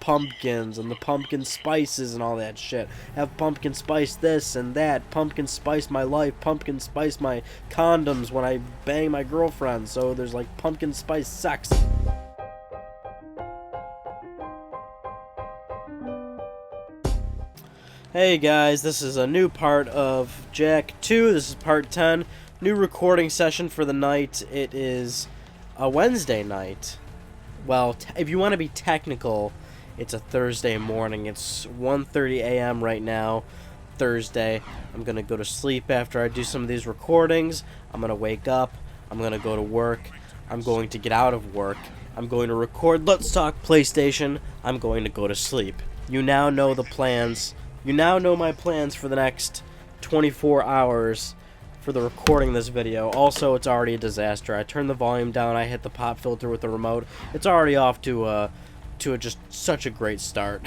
pumpkins and the pumpkin spices and all that shit. Have pumpkin spice this and that. Pumpkin spice my life. Pumpkin spice my condoms when I bang my girlfriend. So there's like pumpkin spice sex. Hey guys, this is a new part of Jack 2. This is part 10. New recording session for the night. It is a Wednesday night. Well, if you want to be technical, it's a Thursday morning. It's 1:30 a.m. right now, Thursday. I'm going to go to sleep after I do some of these recordings. I'm going to wake up. I'm going to go to work. I'm going to get out of work. I'm going to record Let's Talk PlayStation. I'm going to go to sleep. You now know the plans. You now know my plans for the next 24 hours for the recording of this video. Also, it's already a disaster. I turned the volume down. I hit the pop filter with the remote. It's already off to just such a great start.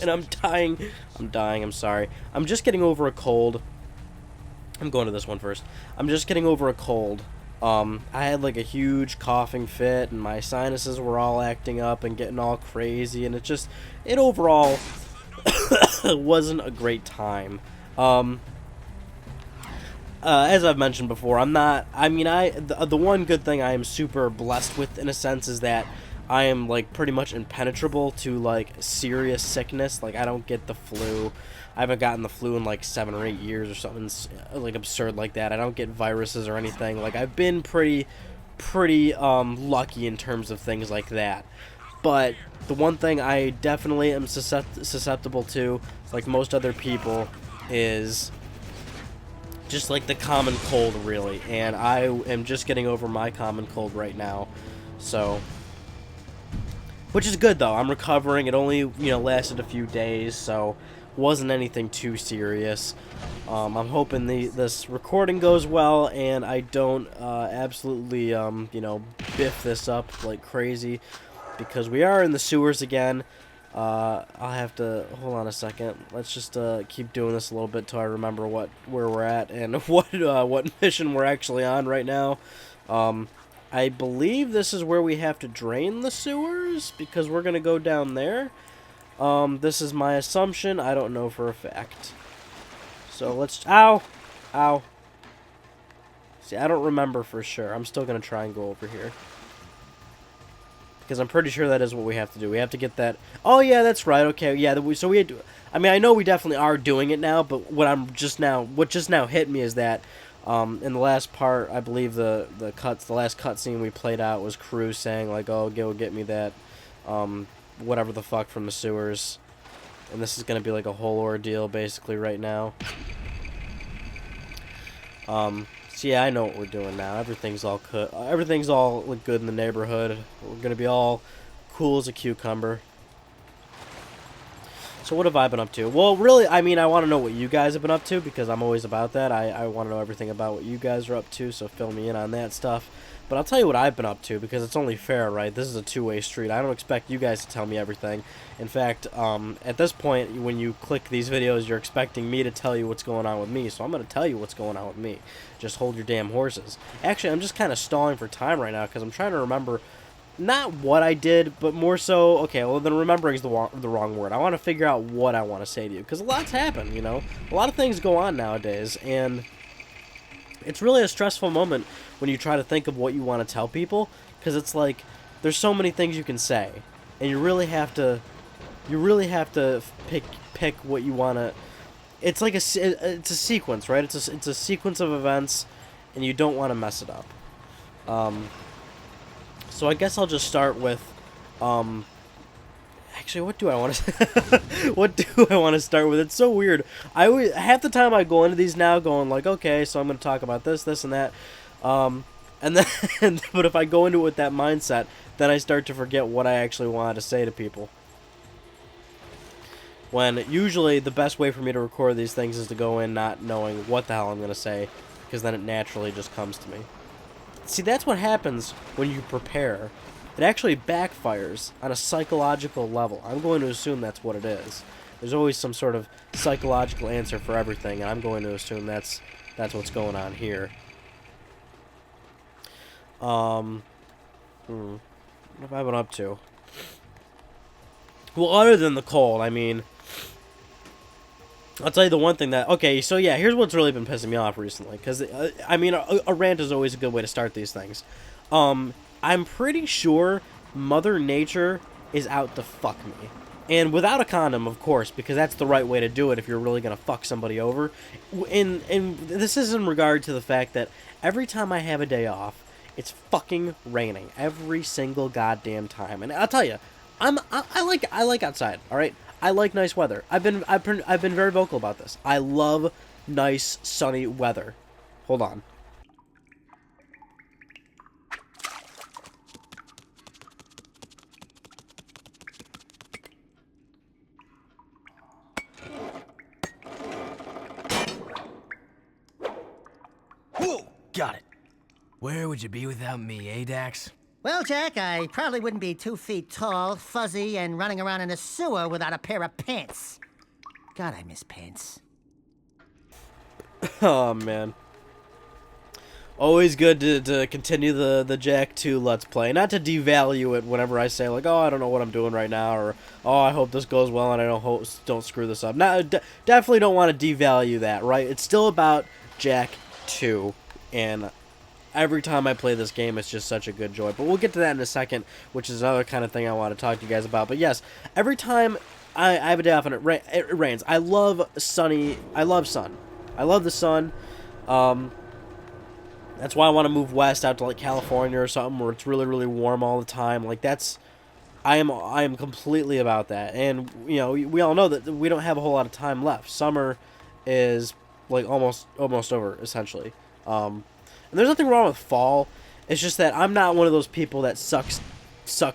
And I'm dying. I'm sorry. I'm just getting over a cold. I'm going to this one first. I'm just getting over a cold. I had like a huge coughing fit, and my sinuses were all acting up and getting all crazy, and it overall wasn't a great time. As I've mentioned before, the one good thing I am super blessed with, in a sense, is that I am, like, pretty much impenetrable to, like, serious sickness. Like, I don't get the flu. I haven't gotten the flu in, like, 7 or 8 years or something, like, absurd like that. I don't get viruses or anything. Like, I've been pretty lucky in terms of things like that. But the one thing I definitely am susceptible to, like most other people, is just like the common cold, really. And I am just getting over my common cold right now. So, which is good though. I'm recovering. It only, lasted a few days, so wasn't anything too serious. I'm hoping this recording goes well and I don't absolutely biff this up like crazy, because we are in the sewers again. I'll have to hold on a second. Let's just keep doing this a little bit till I remember where we're at and what mission we're actually on right now. I believe this is where we have to drain the sewers, because we're gonna go down there. This is my assumption. I don't know for a fact. So let's... Ow! See, I don't remember for sure. I'm still gonna try and go over here, because I'm pretty sure that is what we have to do. We have to get that... Oh, yeah, that's right. Okay, yeah, so we had to... I know we definitely are doing it now, but what just now hit me is that in the last part, I believe the last cutscene we played out was Cruz saying, like, oh, go get me that, whatever the fuck from the sewers. And this is going to be like a whole ordeal, basically, right now. So yeah, I know what we're doing now. Everything's all good in the neighborhood. We're gonna be all cool as a cucumber. So what have I been up to? Well, really, I want to know what you guys have been up to, because I'm always about that. I want to know everything about what you guys are up to, so fill me in on that stuff. But I'll tell you what I've been up to, because it's only fair, right? This is a two-way street. I don't expect you guys to tell me everything. In fact, at this point, when you click these videos, you're expecting me to tell you what's going on with me, so I'm going to tell you what's going on with me. Just hold your damn horses. Actually, I'm just kind of stalling for time right now, because I'm trying to remember not what I did, but more so, okay, well, then remembering is the wrong word. I want to figure out what I want to say to you, because a lot's happened, A lot of things go on nowadays, and it's really a stressful moment when you try to think of what you want to tell people, because it's like there's so many things you can say, and you really have to pick what you want to. It's like it's a sequence, right? It's a sequence of events, and you don't want to mess it up. So I guess I'll just start with actually, what do I want to start with? It's so weird. Half the time I go into these now going like, okay, so I'm going to talk about this, and that. And then, but if I go into it with that mindset, then I start to forget what I actually wanted to say to people. When usually the best way for me to record these things is to go in not knowing what the hell I'm going to say, because then it naturally just comes to me. See, that's what happens when you prepare. It actually backfires on a psychological level. I'm going to assume that's what it is. There's always some sort of psychological answer for everything, and I'm going to assume that's what's going on here. What have I been up to? Well, other than the cold, I mean, I'll tell you the one thing that... Okay, so yeah, here's what's really been pissing me off recently. Because, I mean, a rant is always a good way to start these things. I'm pretty sure Mother Nature is out to fuck me. And without a condom, of course, because that's the right way to do it if you're really going to fuck somebody over. And this is in regard to the fact that every time I have a day off, it's fucking raining. Every single goddamn time. And I'll tell you, I like outside, all right? I like nice weather. I've been very vocal about this. I love nice sunny weather. Hold on. Whoa! Got it. Where would you be without me, eh, Dax? Well, Jack, I probably wouldn't be 2 feet tall, fuzzy, and running around in a sewer without a pair of pants. God, I miss pants. Oh, man. Always good to continue the Jack 2 Let's Play. Not to devalue it whenever I say, like, oh, I don't know what I'm doing right now, or, oh, I hope this goes well and I don't screw this up. Definitely don't want to devalue that, right? It's still about Jack 2, and every time I play this game, it's just such a good joy. But we'll get to that in a second, which is another kind of thing I want to talk to you guys about. But yes, every time I have a day off and it rains, I love sunny. I love sun. I love the sun. That's why I want to move west out to like California or something where it's really, really warm all the time. Like I am completely about that. And you know, we all know that we don't have a whole lot of time left. Summer is like almost over essentially. And there's nothing wrong with fall. It's just that I'm not one of those people that sucks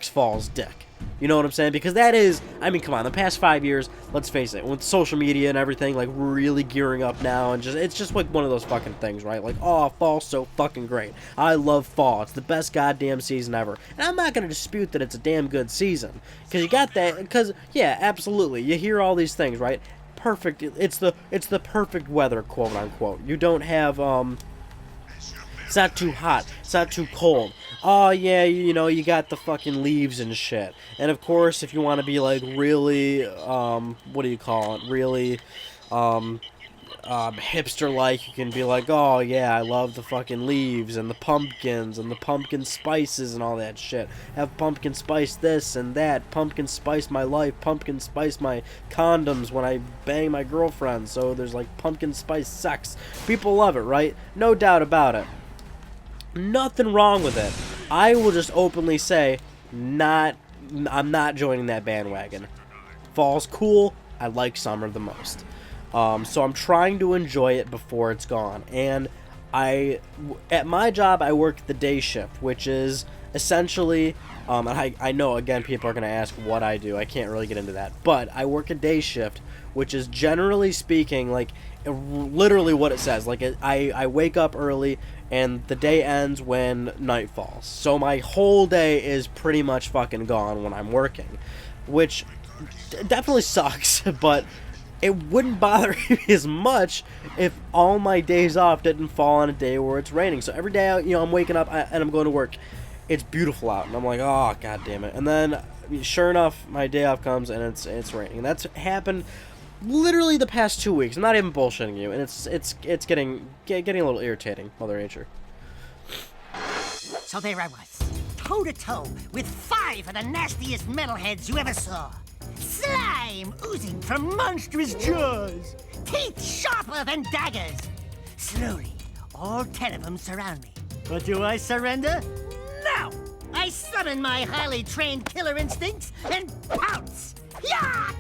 fall's dick. You know what I'm saying? Because that is, I mean, come on, the past 5 years, let's face it, with social media and everything, like, really gearing up now, and it's just, like, one of those fucking things, right? Like, oh, fall's so fucking great. I love fall. It's the best goddamn season ever. And I'm not going to dispute that it's a damn good season. Because you got that, because, yeah, absolutely, you hear all these things, right? Perfect, it's the perfect weather, quote unquote. You don't have, it's not too hot. It's not too cold. Oh, yeah, you know, you got the fucking leaves and shit. And, of course, if you want to be, like, really, what do you call it? Really, hipster-like, you can be like, oh, yeah, I love the fucking leaves and the pumpkins and the pumpkin spices and all that shit. Have pumpkin spice this and that. Pumpkin spice my life. Pumpkin spice my condoms when I bang my girlfriend. So there's, like, pumpkin spice sex. People love it, right? No doubt about it. Nothing wrong with it. I will just openly say, I'm not joining that bandwagon. Fall's cool. I like summer the most. So I'm trying to enjoy it before it's gone. And at my job, I work the day shift, which is essentially, and I know, again, people are going to ask what I do. I can't really get into that. But I work a day shift, which is generally speaking, like, literally what it says. Like, I wake up early, and the day ends when night falls. So my whole day is pretty much fucking gone when I'm working, which definitely sucks, but it wouldn't bother me as much if all my days off didn't fall on a day where it's raining. So every day, you know, I'm waking up and I'm going to work. It's beautiful out, and I'm like, oh, god damn it. And then, sure enough, my day off comes, and it's raining. And that's happened literally the past 2 weeks. I'm not even bullshitting you, and it's getting a little irritating, Mother Nature. So there I was, toe-to-toe with 5 of the nastiest metalheads you ever saw. Slime oozing from monstrous jaws, teeth sharper than daggers. Slowly, all 10 of them surround me. But do I surrender? No! I summon my highly trained killer instincts and pounce! Ya!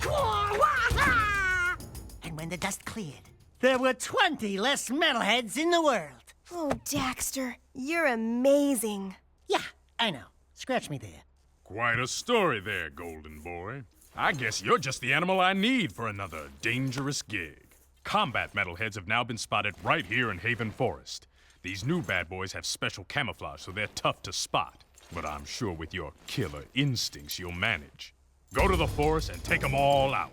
And when the dust cleared, there were 20 less metalheads in the world. Oh, Daxter, you're amazing. Yeah, I know. Scratch me there. Quite a story there, Golden Boy. I guess you're just the animal I need for another dangerous gig. Combat metalheads have now been spotted right here in Haven Forest. These new bad boys have special camouflage, so they're tough to spot. But I'm sure with your killer instincts, you'll manage. Go to the forest and take them all out.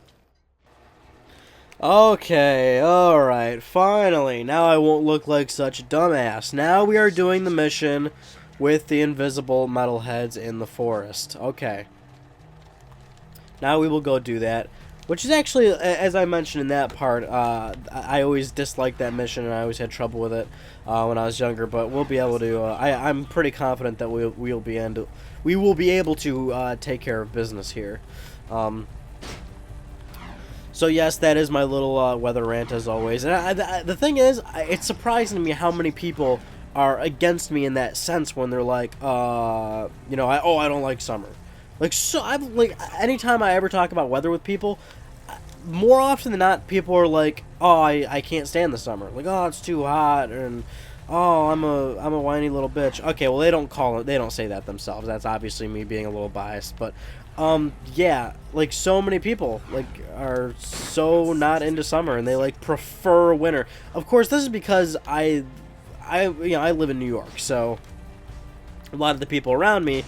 Okay, alright, finally. Now I won't look like such a dumbass. Now we are doing the mission with the invisible metalheads in the forest. Okay. Now we will go do that. Which is actually, as I mentioned in that part, I always disliked that mission and I always had trouble with it when I was younger. But we'll be able to. I'm pretty confident that we will be able to take care of business here. So yes, that is my little weather rant as always. And the thing is, it's surprising to me how many people are against me in that sense when they're like, I don't like summer. Like, so I've like anytime I ever talk about weather with people, more often than not, people are like, "Oh, I can't stand the summer." Like, "Oh, it's too hot," and "Oh, I'm a whiny little bitch." Okay, well they don't say that themselves. That's obviously me being a little biased, but yeah, like so many people like are so not into summer and they like prefer winter. Of course, this is because I live in New York, so a lot of the people around me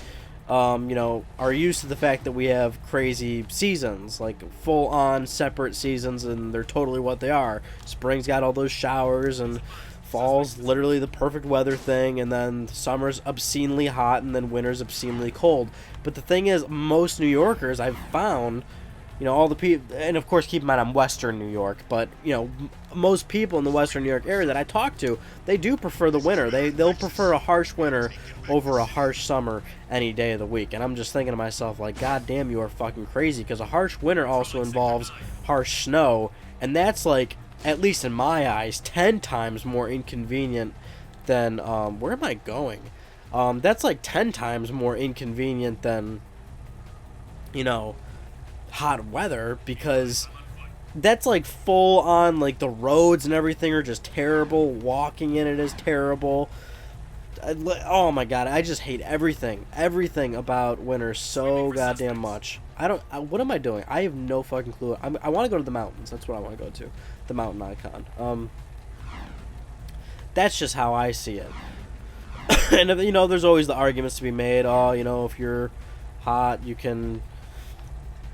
are used to the fact that we have crazy seasons, like full-on separate seasons, and they're totally what they are. Spring's got all those showers, and fall's literally the perfect weather thing, and then summer's obscenely hot, and then winter's obscenely cold. But the thing is, most New Yorkers I've found, all the people, and of course keep in mind I'm Western New York, but, most people in the Western New York area that I talk to, they do prefer the winter. They'll prefer a harsh winter over a harsh summer any day of the week. And I'm just thinking to myself, like, God damn, you are fucking crazy, because a harsh winter also involves harsh snow, and that's, like, at least in my eyes, 10 times more inconvenient than, where am I going? That's, like, 10 times more inconvenient than, hot weather, because that's like full on, like the roads and everything are just terrible. Walking in it is terrible. Oh my god, I just hate everything about winter so goddamn much. What am I doing? I have no fucking clue. I want to go to the mountains. That's what I want to go to, the mountain icon. That's just how I see it. And there's always the arguments to be made. Oh, if you're hot, you can.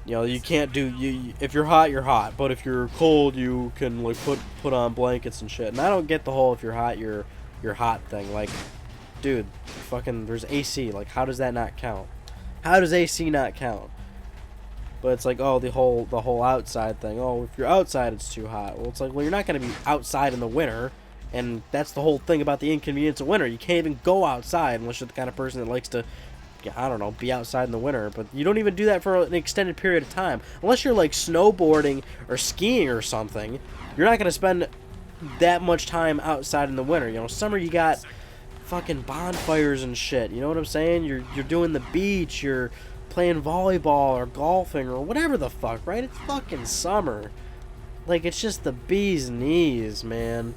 You can't if you're hot, you're hot. But if you're cold, you can like put on blankets and shit. And I don't get the whole if you're hot, you're hot thing. Like, dude, fucking there's AC. Like, how does that not count? How does AC not count? But it's like, oh, the whole outside thing. Oh, if you're outside, it's too hot. Well, it's like, well, you're not gonna be outside in the winter, and that's the whole thing about the inconvenience of winter. You can't even go outside unless you're the kind of person that likes to, I don't know, be outside in the winter. But you don't even do that for an extended period of time. Unless you're like snowboarding or skiing or something, you're not going to spend that much time outside in the winter. Summer you got fucking bonfires and shit. You know what I'm saying? You're doing the beach, you're playing volleyball or golfing or whatever the fuck, right? It's fucking summer. Like, it's just the bee's knees, man.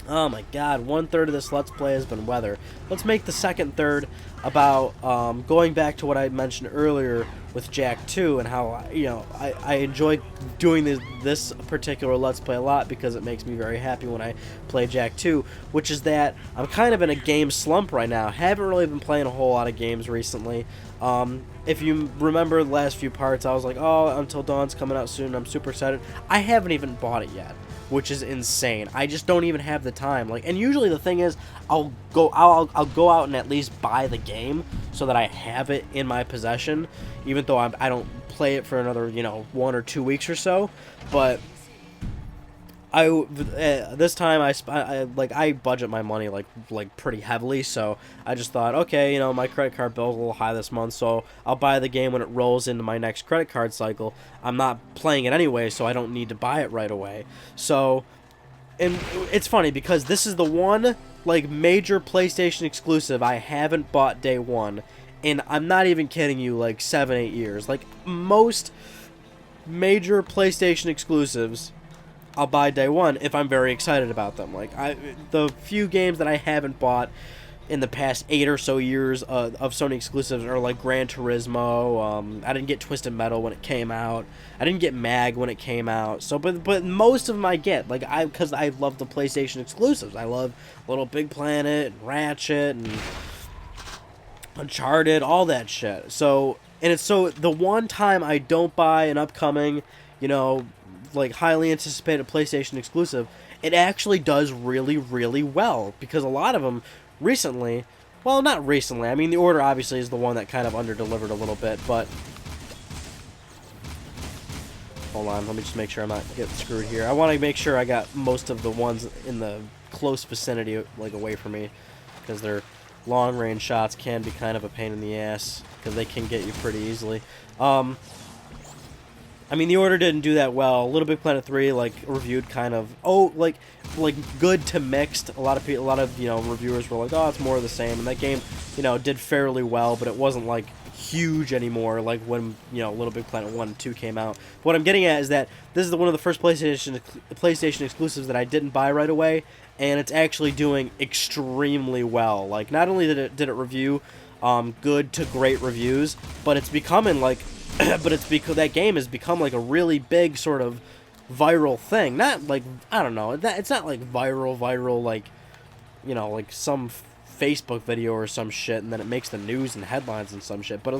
Oh my god, 1/3 of this Let's Play has been weather. Let's make the second third about going back to what I mentioned earlier with Jak 2 and how, I enjoy doing this particular Let's Play a lot because it makes me very happy when I play Jak 2, which is that I'm kind of in a game slump right now. Haven't really been playing a whole lot of games recently. If you remember the last few parts, I was like, oh, Until Dawn's coming out soon, I'm super excited. I haven't even bought it yet, which is insane. I just don't even have the time. Like, and usually the thing is, I'll go out and at least buy the game so that I have it in my possession, even though I don't play it for another 1 or 2 weeks or so. But this time I budget my money like pretty heavily, so I just thought, okay, my credit card bill's a little high this month, so I'll buy the game when it rolls into my next credit card cycle. I'm not playing it anyway, so I don't need to buy it right away. So, and it's funny because this is the one like major PlayStation exclusive I haven't bought day one, and I'm not even kidding you, like 7-8 years. Like most major PlayStation exclusives, I'll buy day one if I'm very excited about them. Like, the few games that I haven't bought in the past 8 or so years of Sony exclusives are like Gran Turismo. I didn't get Twisted Metal when it came out. I didn't get Mag when it came out. So, but most of them I get, like, because I love the PlayStation exclusives. I love Little Big Planet, and Ratchet, and Uncharted, all that shit. So, and it's so the one time I don't buy an upcoming, like highly anticipated PlayStation exclusive, it actually does really, really well, because a lot of them recently, well, not recently, I mean, The Order obviously is the one that kind of underdelivered a little bit, but Hold on, let me just make sure I'm not getting screwed here. I want to make sure I got most of the ones in the close vicinity, like, away from me, because their long-range shots can be kind of a pain in the ass, because they can get you pretty easily. I mean, the order didn't do that well. Little Big Planet 3, like, reviewed kind of, like good to mixed. A lot of people, reviewers were like, oh, it's more of the same. And that game, did fairly well, but it wasn't, like, huge anymore, like when, Little Big Planet 1 and 2 came out. What I'm getting at is that this is one of the first PlayStation exclusives that I didn't buy right away, and it's actually doing extremely well. Like, not only did it review good to great reviews, but it's becoming, like, but it's because that game has become like a really big sort of viral thing. Not like, I don't know, it's not like viral like, like some Facebook video or some shit, and then it makes the news and headlines and some shit. But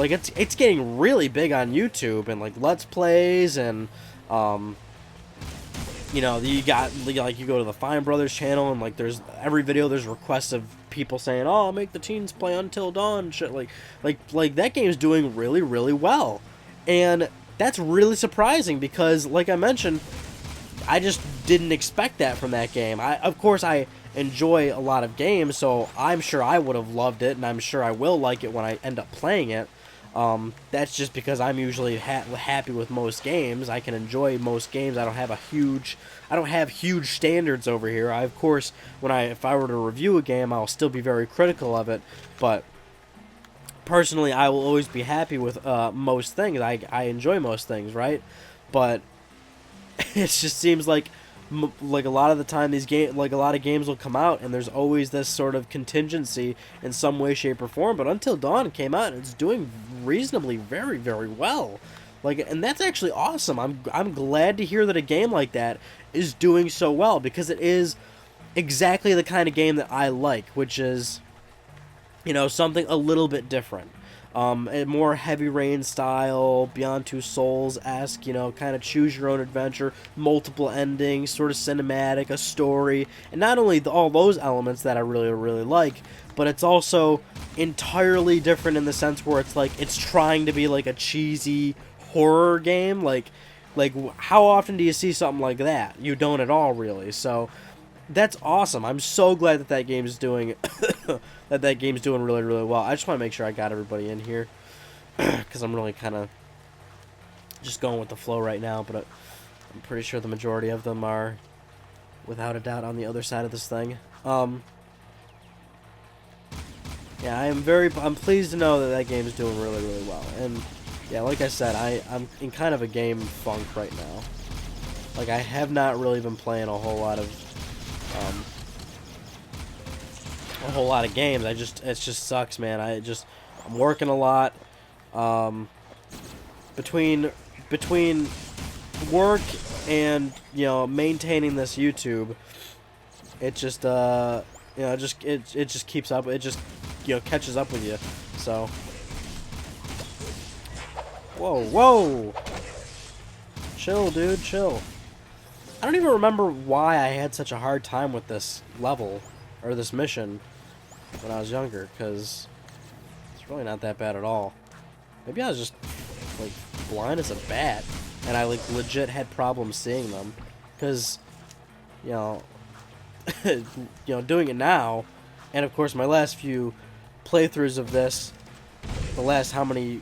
it's getting really big on YouTube and like Let's Plays and you got, like, you go to the Fine Brothers channel, and, like, there's every video there's requests of people saying, oh, I'll make the teens play Until Dawn, shit, like that game's doing really, really well. And that's really surprising because, like I mentioned, I just didn't expect that from that game. Of course, I enjoy a lot of games, so I'm sure I would have loved it, and I'm sure I will like it when I end up playing it. That's just because I'm usually happy with most games. I can enjoy most games. I don't have huge standards over here. Of course, if I were to review a game, I'll still be very critical of it. But personally, I will always be happy with most things. I enjoy most things, right? But it just seems like a lot of the time a lot of games will come out and there's always this sort of contingency in some way, shape, or form. But Until Dawn came out and it's doing reasonably very, very well. And that's actually awesome. I'm glad to hear that a game like that is doing so well, because it is exactly the kind of game that I like, which is, something a little bit different. A more Heavy Rain style, Beyond Two Souls-esque, kind of choose your own adventure, multiple endings, sort of cinematic, a story, and not only all those elements that I really, really like, but it's also entirely different in the sense where it's like, it's trying to be like a cheesy horror game. Like how often do you see something like that? You don't at all, really. So that's awesome. I'm so glad that game's doing that game's doing really, really well. I just want to make sure I got everybody in here because I'm really kind of just going with the flow right now, but I'm pretty sure the majority of them are without a doubt on the other side of this thing. Yeah, I'm pleased to know that game is doing really, really well. And yeah, like I said, I'm in kind of a game funk right now. Like, I have not really been playing a whole lot of games. It just sucks, man. I'm working a lot. Between work and, maintaining this YouTube, it just it just keeps up. It just, catches up with you. So, whoa, chill, dude, chill. I don't even remember why I had such a hard time with this level, or this mission, when I was younger, because it's really not that bad at all. Maybe I was just, like, blind as a bat, and I, like, legit had problems seeing them, because, doing it now, and of course my last few playthroughs of this, the last how many,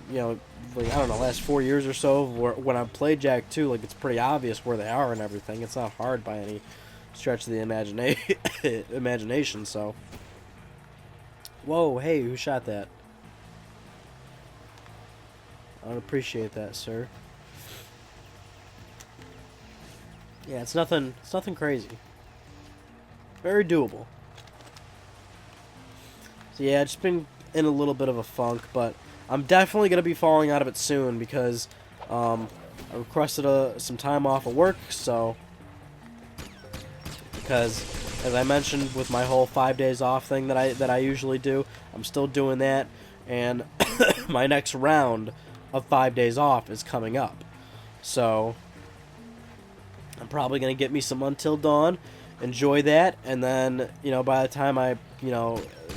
like, I don't know, last 4 years or so, when I played Jak 2, like, it's pretty obvious where they are and everything. It's not hard by any stretch of the imagination, so. Whoa, hey, who shot that? I don't appreciate that, sir. Yeah, it's nothing crazy. Very doable. So yeah, it's been in a little bit of a funk, but I'm definitely going to be falling out of it soon because I requested some time off of work, so because as I mentioned with my whole 5 days off thing that I usually do, I'm still doing that, and my next round of 5 days off is coming up. So I'm probably going to get me some Until Dawn, enjoy that, and then, by the time I,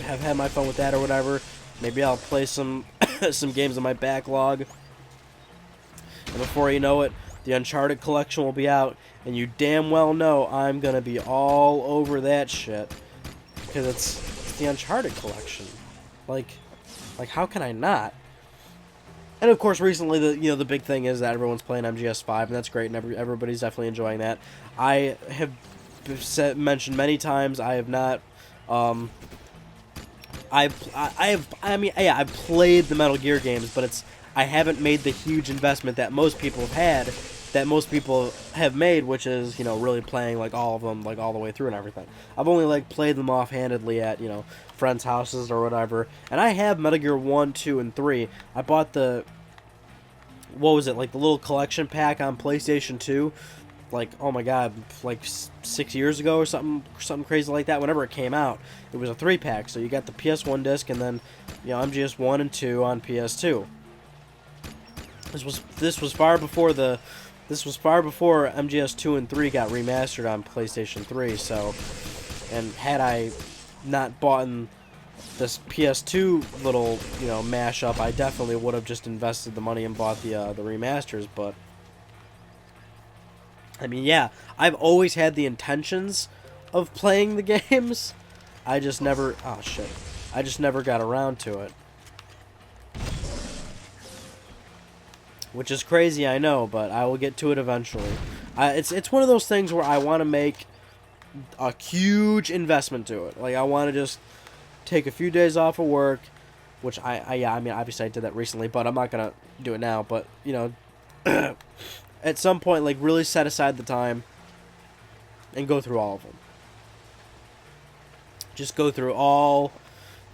have had my fun with that or whatever, maybe I'll play some some games on my backlog. And before you know it, the Uncharted collection will be out, and you damn well know I'm gonna be all over that shit. Because it's the Uncharted collection. Like how can I not? And of course, recently the big thing is that everyone's playing MGS5, and that's great, and everybody's definitely enjoying that. I have mentioned many times I have not. I've played the Metal Gear games, but I haven't made the huge investment that most people have had, that most people have made, which is, really playing like all of them, like all the way through and everything. I've only like played them offhandedly at, friends' houses or whatever. And I have Metal Gear 1, 2, and 3. I bought the the little collection pack on PlayStation 2, like, oh my god, like 6 years ago or something crazy like that. Whenever it came out, it was a 3-pack. So you got the PS1 disc and then, MGS 1 and 2 on PS2. This was far before MGS 2 and 3 got remastered on PlayStation 3. So, and had I not bought this PS2 little mashup, I definitely would have just invested the money and bought the remasters. But I mean, yeah, I've always had the intentions of playing the games. I just never got around to it. Which is crazy, I know, but I will get to it eventually. It's one of those things where I want to make a huge investment to it. Like, I want to just take a few days off of work, which I mean, obviously I did that recently, but I'm not going to do it now. But, at some point, like, really set aside the time and go through all of them. Just go through all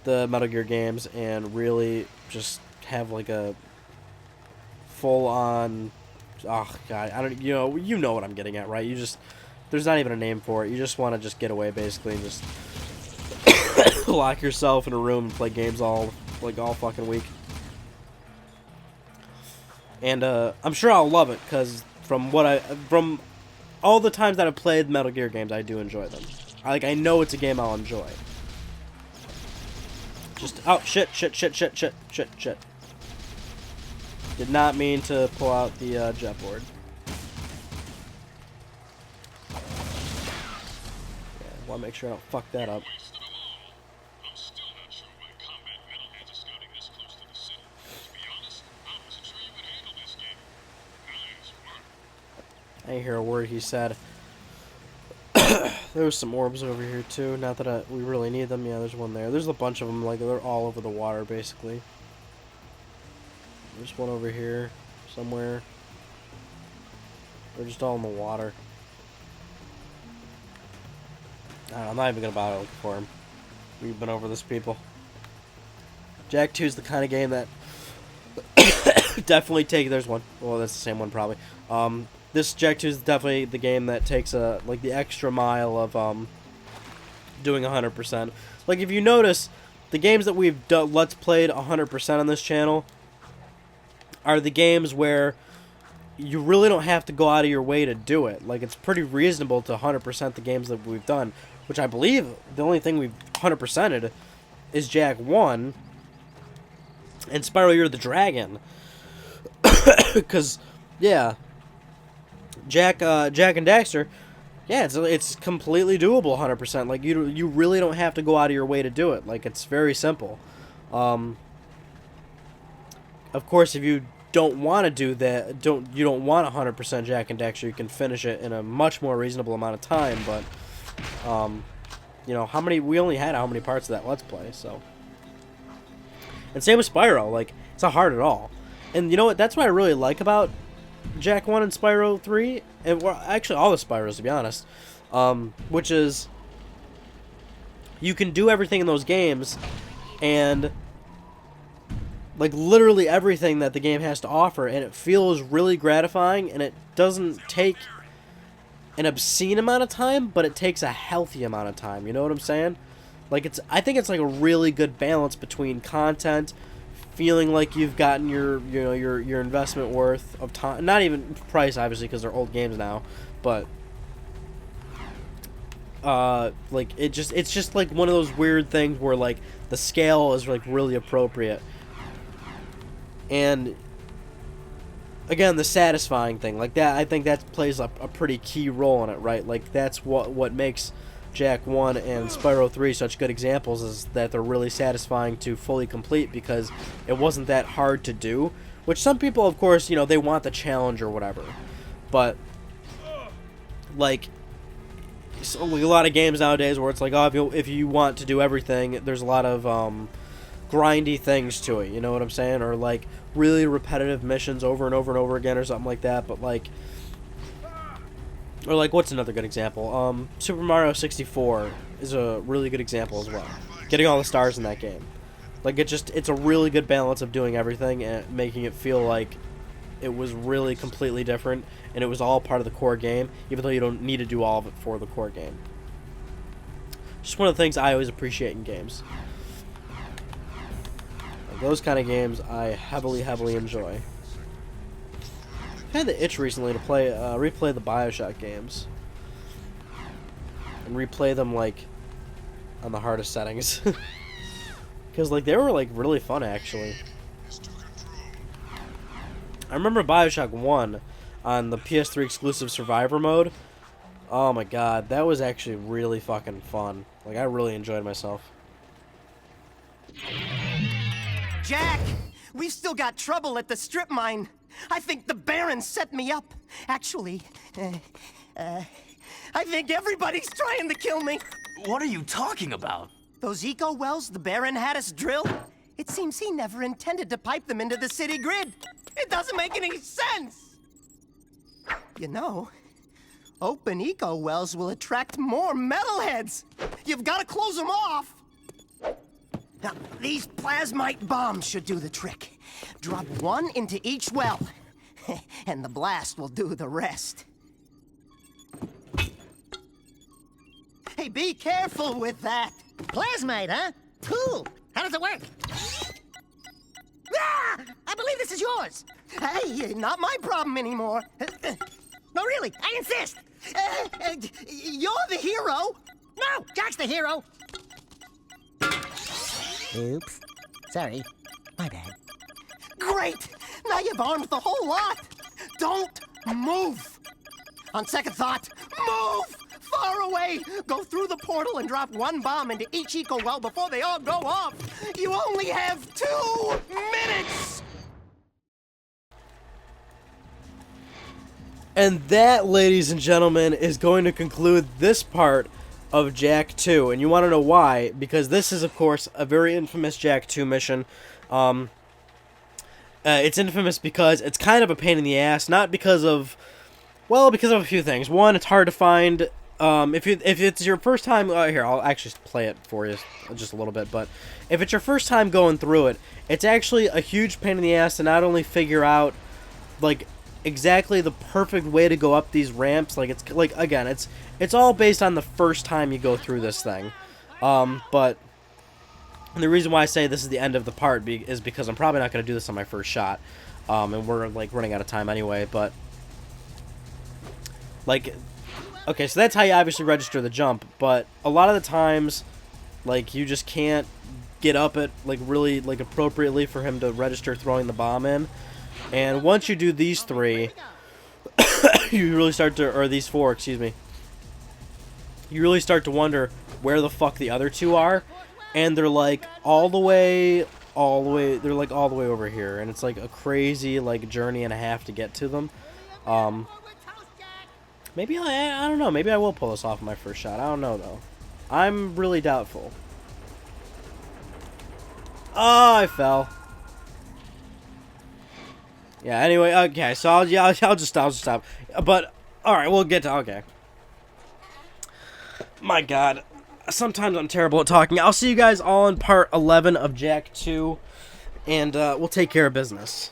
the Metal Gear games and really just have, like, a full-on, oh god, I don't, you know what I'm getting at, right? There's not even a name for it. You just want to just get away, basically, and just lock yourself in a room and play games all fucking week. And I'm sure I'll love it, because from all the times that I've played Metal Gear games, I do enjoy them. I know it's a game I'll enjoy. Just, oh, shit. Did not mean to pull out the jet board. Yeah, want to make sure I don't fuck that up. I didn't hear a word he said. There's some orbs over here too. Not that we really need them. Yeah, there's one there. There's a bunch of them. Like, they're all over the water, basically. There's one over here somewhere. They're just all in the water. I'm not even gonna bother looking for them. We've been over this, people. Jak 2 is the kind of game that definitely there's one. Well, that's the same one probably. This Jak 2 is definitely the game that takes like the extra mile of doing 100%. Like, if you notice, the games that we've Let's Played 100% on this channel are the games where you really don't have to go out of your way to do it. Like, it's pretty reasonable to 100% the games that we've done, which I believe the only thing we've 100%ed is Jak 1 and Spyro You're the Dragon. Because, yeah, Jak and Daxter, yeah, it's completely doable 100%. Like, you really don't have to go out of your way to do it. Like, it's very simple. Of course, if you don't want to do that, you don't want 100% Jak and Daxter, you can finish it in a much more reasonable amount of time. But we only had how many parts of that Let's Play, so. And same with Spyro. Like, it's not hard at all. And you know what? That's what I really like about Jak 1 and Spyro 3, and well, actually all the Spyros, to be honest, which is you can do everything in those games, and like literally everything that the game has to offer, and it feels really gratifying, and it doesn't take an obscene amount of time, but it takes a healthy amount of time. You know what I'm saying? Like, I think it's like a really good balance between content, feeling like you've gotten your investment worth of time, not even price, obviously, because they're old games now, but like, it's just like one of those weird things where like the scale is like really appropriate. And again, the satisfying thing, like that, I think that plays a pretty key role in it, right? Like, that's what makes Jak 1 and Spyro 3 such good examples, is that they're really satisfying to fully complete because it wasn't that hard to do, which some people, of course, you know, they want the challenge or whatever, but, like, so, like a lot of games nowadays where it's like, oh, if you want to do everything, there's a lot of, grindy things to it, you know what I'm saying? Or like really repetitive missions over and over and over again or something like that, but like, or like, what's another good example? Super Mario 64 is a really good example as well. Getting all the stars in that game. Like, it's a really good balance of doing everything and making it feel like it was really completely different and it was all part of the core game, even though you don't need to do all of it for the core game. Just one of the things I always appreciate in games. Those kind of games I heavily enjoy. I had the itch recently to replay the BioShock games. And replay them, like, on the hardest settings. Because, like, they were, like, really fun, actually. I remember BioShock 1 on the PS3 exclusive Survivor mode. Oh my god, that was actually really fucking fun. Like, I really enjoyed myself. Jak, we've still got trouble at the strip mine. I think the Baron set me up. Actually, I think everybody's trying to kill me. What are you talking about? Those eco wells the Baron had us drill, it seems he never intended to pipe them into the city grid. It doesn't make any sense. You know, open eco wells will attract more metalheads. You've got to close them off. Now, these plasmite bombs should do the trick. Drop one into each well, and the blast will do the rest. Hey, be careful with that. Plasmite, huh? Cool. How does it work? Ah! I believe this is yours. Hey, not my problem anymore. No, really, I insist. You're the hero. No, Jack's the hero. Oops. Sorry. My bad. Great! Now you've armed the whole lot! Don't move! On second thought, move! Far away! Go through the portal and drop one bomb into each eco well before they all go off! You only have 2 minutes! And that, ladies and gentlemen, is going to conclude this part of Jak 2, and you want to know why? Because this is, of course, a very infamous Jak 2 mission. It's infamous because it's kind of a pain in the ass, not because of, well, because of a few things. One, it's hard to find. If it's your first time, here, I'll actually play it for you just a little bit. But if it's your first time going through it, it's actually a huge pain in the ass to not only figure out, like, exactly the perfect way to go up these ramps. Like, it's like, again, it's all based on the first time you go through this thing. But the reason why I say this is the end of the part is because I'm probably not going to do this on my first shot. And we're, like, running out of time anyway, but, like, okay, so that's how you obviously register the jump, but a lot of the times, like, you just can't get up it, like, really, like, appropriately for him to register throwing the bomb in. And once you do these 3, you really start to, or these 4, excuse me, you really start to wonder where the fuck the other 2 are, and they're like all the way over here, and it's like a crazy, like, journey and a half to get to them. Maybe I don't know, maybe I will pull this off in my first shot. I don't know though. I'm really doubtful. Oh, I fell. Yeah, anyway, okay, so I'll just stop. But, alright, we'll get to, okay. My god. Sometimes I'm terrible at talking. I'll see you guys all in part 11 of Jak 2, and we'll take care of business.